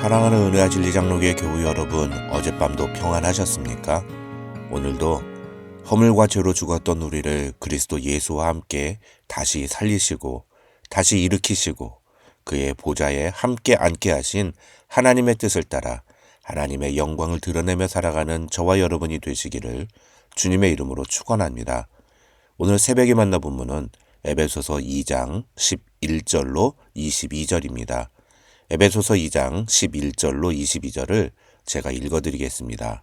사랑하는 은혜와 진리 장로교회 교우 여러분, 어젯밤도 평안하셨습니까? 오늘도 허물과 죄로 죽었던 우리를 그리스도 예수와 함께 다시 살리시고 다시 일으키시고 그의 보좌에 함께 앉게 하신 하나님의 뜻을 따라 하나님의 영광을 드러내며 살아가는 저와 여러분이 되시기를 주님의 이름으로 축원합니다. 오늘 새벽에 만나 본문은 에베소서 2장 11절로 22절입니다. 에베소서 2장 11절로 22절을 제가 읽어드리겠습니다.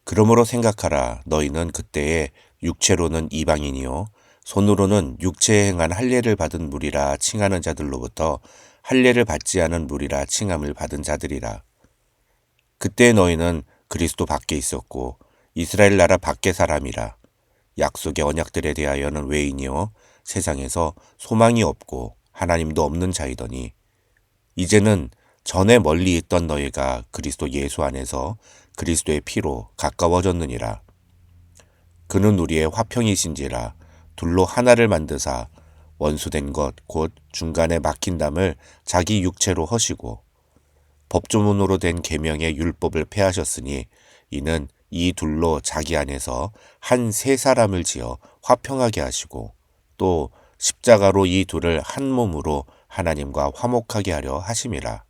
그러므로 생각하라. 너희는 그때에 육체로는 이방인이요 손으로는 육체에 행한 할례를 받은 무리라 칭하는 자들로부터 할례를 받지 않은 무리라 칭함을 받은 자들이라. 그때 너희는 그리스도 밖에 있었고 이스라엘 나라 밖의 사람이라. 약속의 언약들에 대하여는 외인이요 세상에서 소망이 없고 하나님도 없는 자이더니 이제는 전에 멀리 있던 너희가 그리스도 예수 안에서 그리스도의 피로 가까워졌느니라. 그는 우리의 화평이신지라 둘로 하나를 만드사 원수된 것 곧 중간에 막힌 담을 자기 육체로 허시고 법조문으로 된 계명의 율법을 폐하셨으니 이는 이 둘로 자기 안에서 한 세 사람을 지어 화평하게 하시고 또 십자가로 이 둘을 한 몸으로 하나님과 화목하게 하려 하심이라.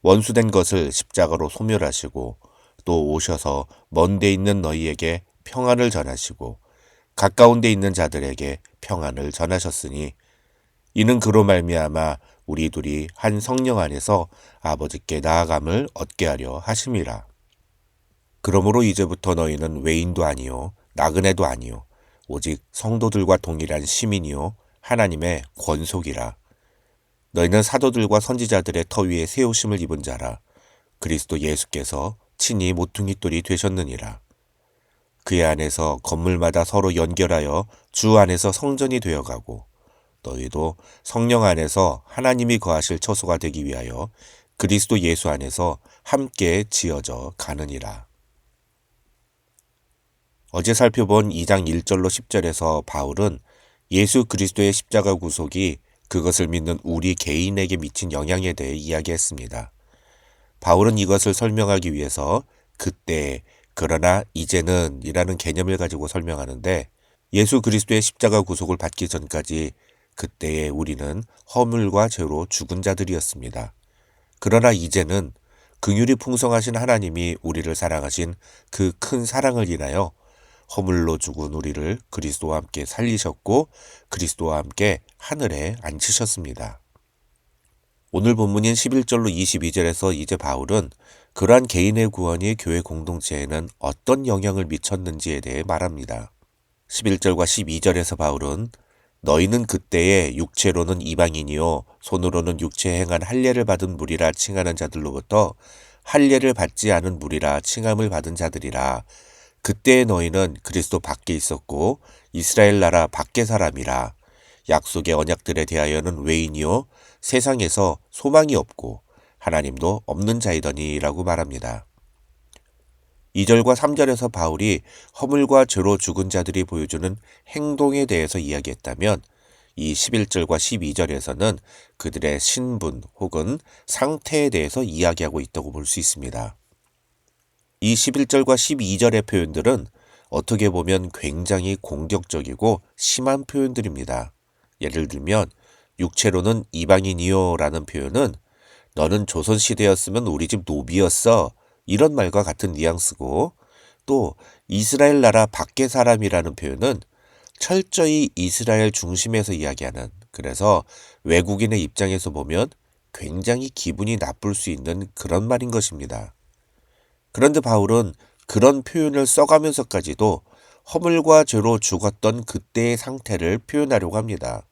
원수된 것을 십자가로 소멸하시고 또 오셔서 먼 데 있는 너희에게 평안을 전하시고 가까운 데 있는 자들에게 평안을 전하셨으니 이는 그로 말미암아 우리 둘이 한 성령 안에서 아버지께 나아감을 얻게 하려 하심이라. 그러므로 이제부터 너희는 외인도 아니요 나그네도 아니요 오직 성도들과 동일한 시민이요 하나님의 권속이라. 너희는 사도들과 선지자들의 터 위에 세우심을 입은 자라. 그리스도 예수께서 친히 모퉁이 돌이 되셨느니라. 그의 안에서 건물마다 서로 연결하여 주 안에서 성전이 되어가고 너희도 성령 안에서 하나님이 거하실 처소가 되기 위하여 그리스도 예수 안에서 함께 지어져 가느니라. 어제 살펴본 2장 1절로 10절에서 바울은 예수 그리스도의 십자가 구속이 그것을 믿는 우리 개인에게 미친 영향에 대해 이야기했습니다. 바울은 이것을 설명하기 위해서 그때, 그러나 이제는 이라는 개념을 가지고 설명하는데 예수 그리스도의 십자가 구속을 받기 전까지 그때의 우리는 허물과 죄로 죽은 자들이었습니다. 그러나 이제는 긍휼이 풍성하신 하나님이 우리를 사랑하신 그 큰 사랑을 인하여 허물로 죽은 우리를 그리스도와 함께 살리셨고 그리스도와 함께 하늘에 앉히셨습니다. 오늘 본문인 11절로 22절에서 이제 바울은 그러한 개인의 구원이 교회 공동체에는 어떤 영향을 미쳤는지에 대해 말합니다. 11절과 12절에서 바울은 너희는 그때에 육체로는 이방인이요 손으로는 육체에 행한 할례를 받은 무리라 칭하는 자들로부터 할례를 받지 않은 무리라 칭함을 받은 자들이라. 그때에 너희는 그리스도 밖에 있었고 이스라엘 나라 밖의 사람이라. 약속의 언약들에 대하여는 외인이요 세상에서 소망이 없고 하나님도 없는 자이더니 라고 말합니다. 2절과 3절에서 바울이 허물과 죄로 죽은 자들이 보여주는 행동에 대해서 이야기했다면 이 11절과 12절에서는 그들의 신분 혹은 상태에 대해서 이야기하고 있다고 볼 수 있습니다. 이 11절과 12절의 표현들은 어떻게 보면 굉장히 공격적이고 심한 표현들입니다. 예를 들면 육체로는 이방인이요 라는 표현은 너는 조선시대였으면 우리 집 노비였어 이런 말과 같은 뉘앙스고 또 이스라엘 나라 밖의 사람이라는 표현은 철저히 이스라엘 중심에서 이야기하는 그래서 외국인의 입장에서 보면 굉장히 기분이 나쁠 수 있는 그런 말인 것입니다. 그런데 바울은 그런 표현을 써가면서까지도 허물과 죄로 죽었던 그때의 상태를 표현하려고 합니다.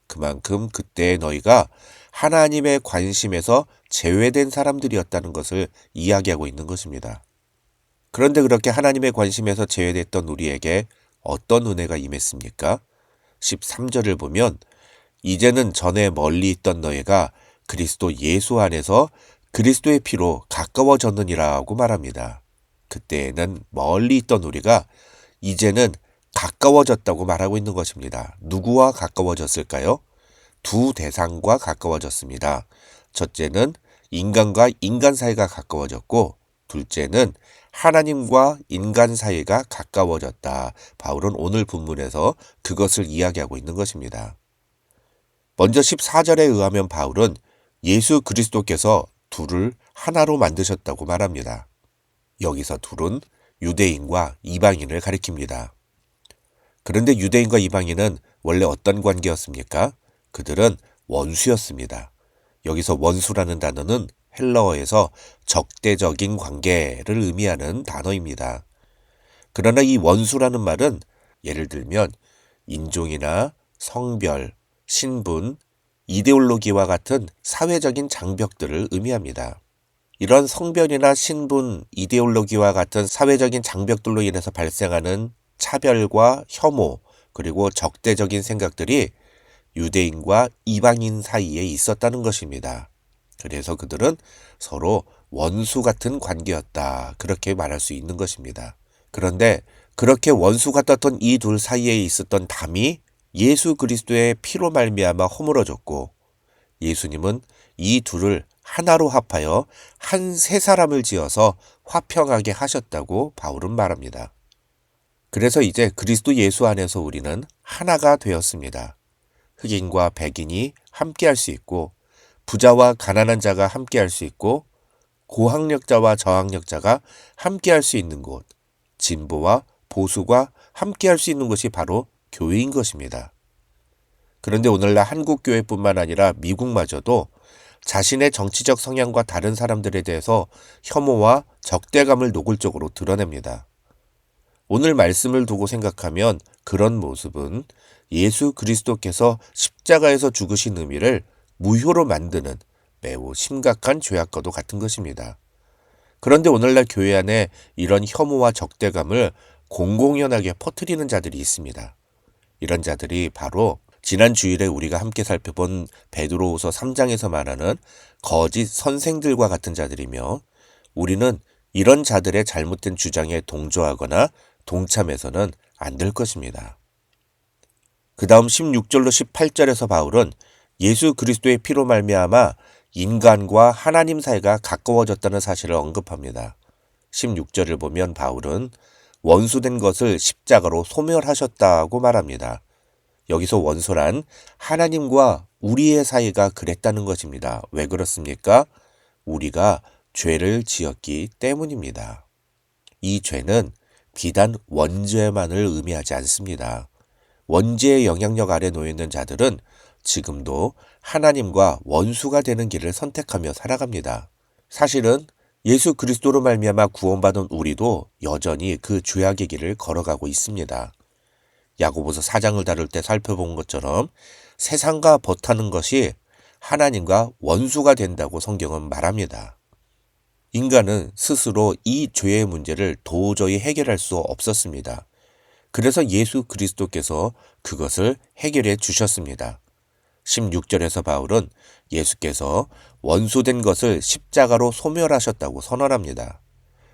그만큼 그때의 너희가 하나님의 관심에서 제외된 사람들이었다는 것을 이야기하고 있는 것입니다. 그런데 그렇게 하나님의 관심에서 제외됐던 우리에게 어떤 은혜가 임했습니까? 13절을 보면 이제는 전에 멀리 있던 너희가 그리스도 예수 안에서 그리스도의 피로 가까워졌느니라고 말합니다. 그때에는 멀리 있던 우리가 이제는 가까워졌다고 말하고 있는 것입니다. 누구와 가까워졌을까요? 두 대상과 가까워졌습니다. 첫째는 인간과 인간 사이가 가까워졌고, 둘째는 하나님과 인간 사이가 가까워졌다. 바울은 오늘 본문에서 그것을 이야기하고 있는 것입니다. 먼저 14절에 의하면 바울은 예수 그리스도께서 둘을 하나로 만드셨다고 말합니다. 여기서 둘은 유대인과 이방인을 가리킵니다. 그런데 유대인과 이방인은 원래 어떤 관계였습니까? 그들은 원수였습니다. 여기서 원수라는 단어는 헬라어에서 적대적인 관계를 의미하는 단어입니다. 그러나 이 원수라는 말은 예를 들면 인종이나 성별, 신분, 이데올로기와 같은 사회적인 장벽들을 의미합니다. 이런 성별이나 신분, 이데올로기와 같은 사회적인 장벽들로 인해서 발생하는 차별과 혐오, 그리고 적대적인 생각들이 유대인과 이방인 사이에 있었다는 것입니다. 그래서 그들은 서로 원수 같은 관계였다. 그렇게 말할 수 있는 것입니다. 그런데 그렇게 원수 같았던 이 둘 사이에 있었던 담이 예수 그리스도의 피로 말미암아 허물어졌고, 예수님은 이 둘을 하나로 합하여 한 세 사람을 지어서 화평하게 하셨다고 바울은 말합니다. 그래서 이제 그리스도 예수 안에서 우리는 하나가 되었습니다. 흑인과 백인이 함께할 수 있고, 부자와 가난한 자가 함께할 수 있고, 고학력자와 저학력자가 함께할 수 있는 곳, 진보와 보수가 함께할 수 있는 것이 바로 교회인 것입니다. 그런데 오늘날 한국 교회뿐만 아니라 미국마저도 자신의 정치적 성향과 다른 사람들에 대해서 혐오와 적대감을 노골적으로 드러냅니다. 오늘 말씀을 두고 생각하면 그런 모습은 예수 그리스도께서 십자가에서 죽으신 의미를 무효로 만드는 매우 심각한 죄악과도 같은 것입니다. 그런데 오늘날 교회 안에 이런 혐오와 적대감을 공공연하게 퍼뜨리는 자들이 있습니다. 이런 자들이 바로 지난 주일에 우리가 함께 살펴본 베드로후서 3장에서 말하는 거짓 선생들과 같은 자들이며, 우리는 이런 자들의 잘못된 주장에 동조하거나 동참해서는 안 될 것입니다. 그 다음 16절로 18절에서 바울은 예수 그리스도의 피로 말미암아 인간과 하나님 사이가 가까워졌다는 사실을 언급합니다. 16절을 보면 바울은 원수된 것을 십자가로 소멸하셨다고 말합니다. 여기서 원수란 하나님과 우리의 사이가 그랬다는 것입니다. 왜 그렇습니까? 우리가 죄를 지었기 때문입니다. 이 죄는 비단 원죄만을 의미하지 않습니다. 원죄의 영향력 아래 놓여있는 자들은 지금도 하나님과 원수가 되는 길을 선택하며 살아갑니다. 사실은 예수 그리스도로 말미암아 구원받은 우리도 여전히 그 죄악의 길을 걸어가고 있습니다. 야고보서 4장을 다룰 때 살펴본 것처럼 세상과 벗하는 것이 하나님과 원수가 된다고 성경은 말합니다. 인간은 스스로 이 죄의 문제를 도저히 해결할 수 없었습니다. 그래서 예수 그리스도께서 그것을 해결해 주셨습니다. 16절에서 바울은 예수께서 원수된 것을 십자가로 소멸하셨다고 선언합니다.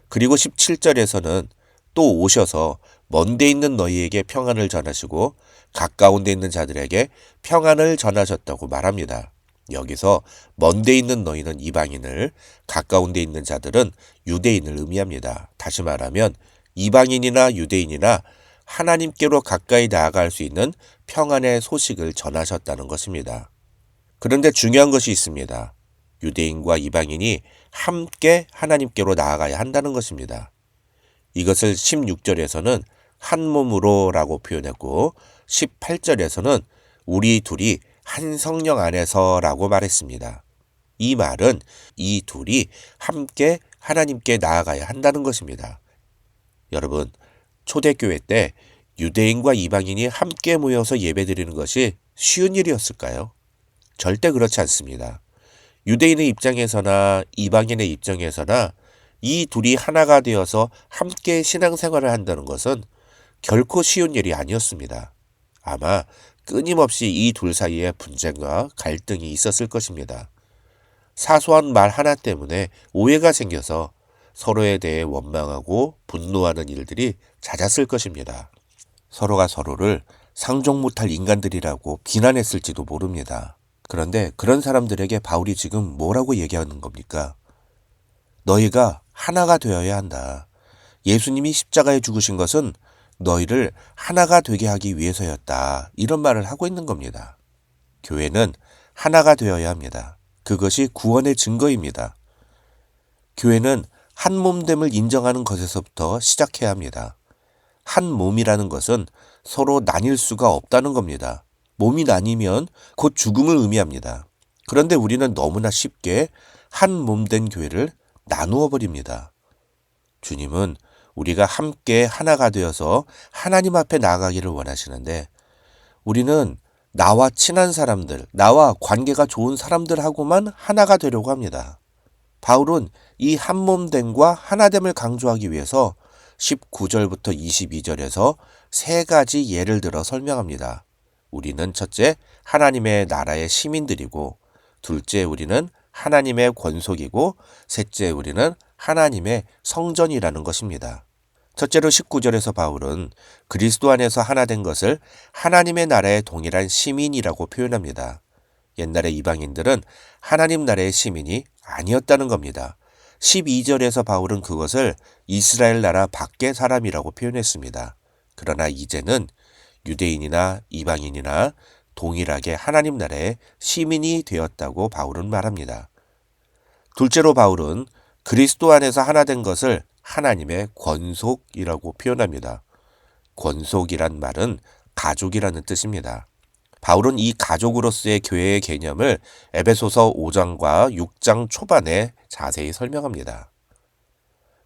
그리고 17절에서는 또 오셔서 먼데 있는 너희에게 평안을 전하시고 가까운 데 있는 자들에게 평안을 전하셨다고 말합니다. 여기서 먼데 있는 너희는 이방인을, 가까운 데 있는 자들은 유대인을 의미합니다. 다시 말하면 이방인이나 유대인이나 하나님께로 가까이 나아갈 수 있는 평안의 소식을 전하셨다는 것입니다. 그런데 중요한 것이 있습니다. 유대인과 이방인이 함께 하나님께로 나아가야 한다는 것입니다. 이것을 16절에서는 한 몸으로 라고 표현했고 18절에서는 우리 둘이 한 성령 안에서 라고 말했습니다. 이 말은 이 둘이 함께 하나님께 나아가야 한다는 것입니다. 여러분, 초대교회 때 유대인과 이방인이 함께 모여서 예배드리는 것이 쉬운 일이었을까요? 절대 그렇지 않습니다. 유대인의 입장에서나 이방인의 입장에서나 이 둘이 하나가 되어서 함께 신앙생활을 한다는 것은 결코 쉬운 일이 아니었습니다. 아마 끊임없이 이 둘 사이에 분쟁과 갈등이 있었을 것입니다. 사소한 말 하나 때문에 오해가 생겨서 서로에 대해 원망하고 분노하는 일들이 잦았을 것입니다. 서로가 서로를 상종 못할 인간들이라고 비난했을지도 모릅니다. 그런데 그런 사람들에게 바울이 지금 뭐라고 얘기하는 겁니까? 너희가 하나가 되어야 한다. 예수님이 십자가에 죽으신 것은 너희를 하나가 되게 하기 위해서였다. 이런 말을 하고 있는 겁니다. 교회는 하나가 되어야 합니다. 그것이 구원의 증거입니다. 교회는 한 몸됨을 인정하는 것에서부터 시작해야 합니다. 한 몸이라는 것은 서로 나뉠 수가 없다는 겁니다. 몸이 나뉘면 곧 죽음을 의미합니다. 그런데 우리는 너무나 쉽게 한 몸된 교회를 나누어 버립니다. 주님은 우리가 함께 하나가 되어서 하나님 앞에 나아가기를 원하시는데 우리는 나와 친한 사람들, 나와 관계가 좋은 사람들하고만 하나가 되려고 합니다. 바울은 이 한몸됨과 하나됨을 강조하기 위해서 19절부터 22절에서 세 가지 예를 들어 설명합니다. 우리는 첫째, 하나님의 나라의 시민들이고, 둘째, 우리는 하나님의 권속이고, 셋째, 우리는 하나님의 성전이라는 것입니다. 첫째로 19절에서 바울은 그리스도 안에서 하나 된 것을 하나님의 나라의 동일한 시민이라고 표현합니다. 옛날의 이방인들은 하나님 나라의 시민이 아니었다는 겁니다. 12절에서 바울은 그것을 이스라엘 나라 밖의 사람이라고 표현했습니다. 그러나 이제는 유대인이나 이방인이나 동일하게 하나님 나라의 시민이 되었다고 바울은 말합니다. 둘째로 바울은 그리스도 안에서 하나 된 것을 하나님의 권속이라고 표현합니다. 권속이란 말은 가족이라는 뜻입니다. 바울은 이 가족으로서의 교회의 개념을 에베소서 5장과 6장 초반에 자세히 설명합니다.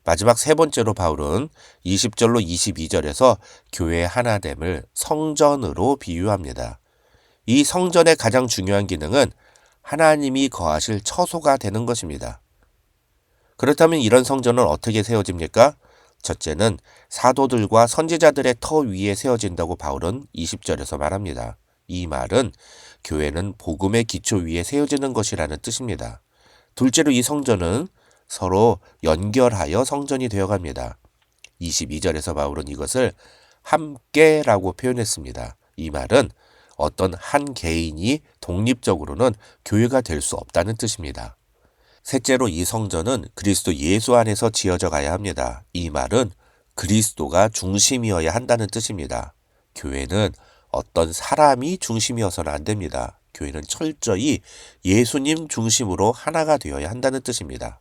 마지막 세 번째로 바울은 20절로 22절에서 교회의 하나됨을 성전으로 비유합니다. 이 성전의 가장 중요한 기능은 하나님이 거하실 처소가 되는 것입니다. 그렇다면 이런 성전은 어떻게 세워집니까? 첫째는 사도들과 선지자들의 터 위에 세워진다고 바울은 20절에서 말합니다. 이 말은 교회는 복음의 기초 위에 세워지는 것이라는 뜻입니다. 둘째로 이 성전은 서로 연결하여 성전이 되어갑니다. 22절에서 바울은 이것을 함께라고 표현했습니다. 이 말은 어떤 한 개인이 독립적으로는 교회가 될 수 없다는 뜻입니다. 셋째로 이 성전은 그리스도 예수 안에서 지어져 가야 합니다. 이 말은 그리스도가 중심이어야 한다는 뜻입니다. 교회는 어떤 사람이 중심이어서는 안 됩니다. 교회는 철저히 예수님 중심으로 하나가 되어야 한다는 뜻입니다.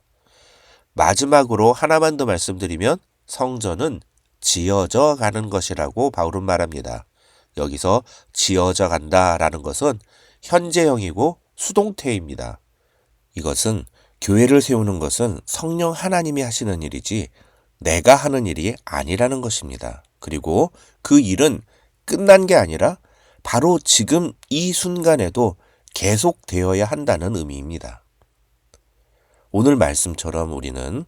마지막으로 하나만 더 말씀드리면 성전은 지어져 가는 것이라고 바울은 말합니다. 여기서 지어져 간다라는 것은 현재형이고 수동태입니다. 이것은 교회를 세우는 것은 성령 하나님이 하시는 일이지 내가 하는 일이 아니라는 것입니다. 그리고 그 일은 끝난 게 아니라 바로 지금 이 순간에도 계속되어야 한다는 의미입니다. 오늘 말씀처럼 우리는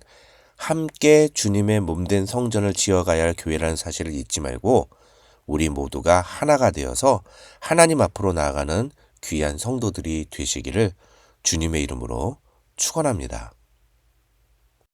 함께 주님의 몸된 성전을 지어가야 할 교회라는 사실을 잊지 말고 우리 모두가 하나가 되어서 하나님 앞으로 나아가는 귀한 성도들이 되시기를 주님의 이름으로 축원합니다.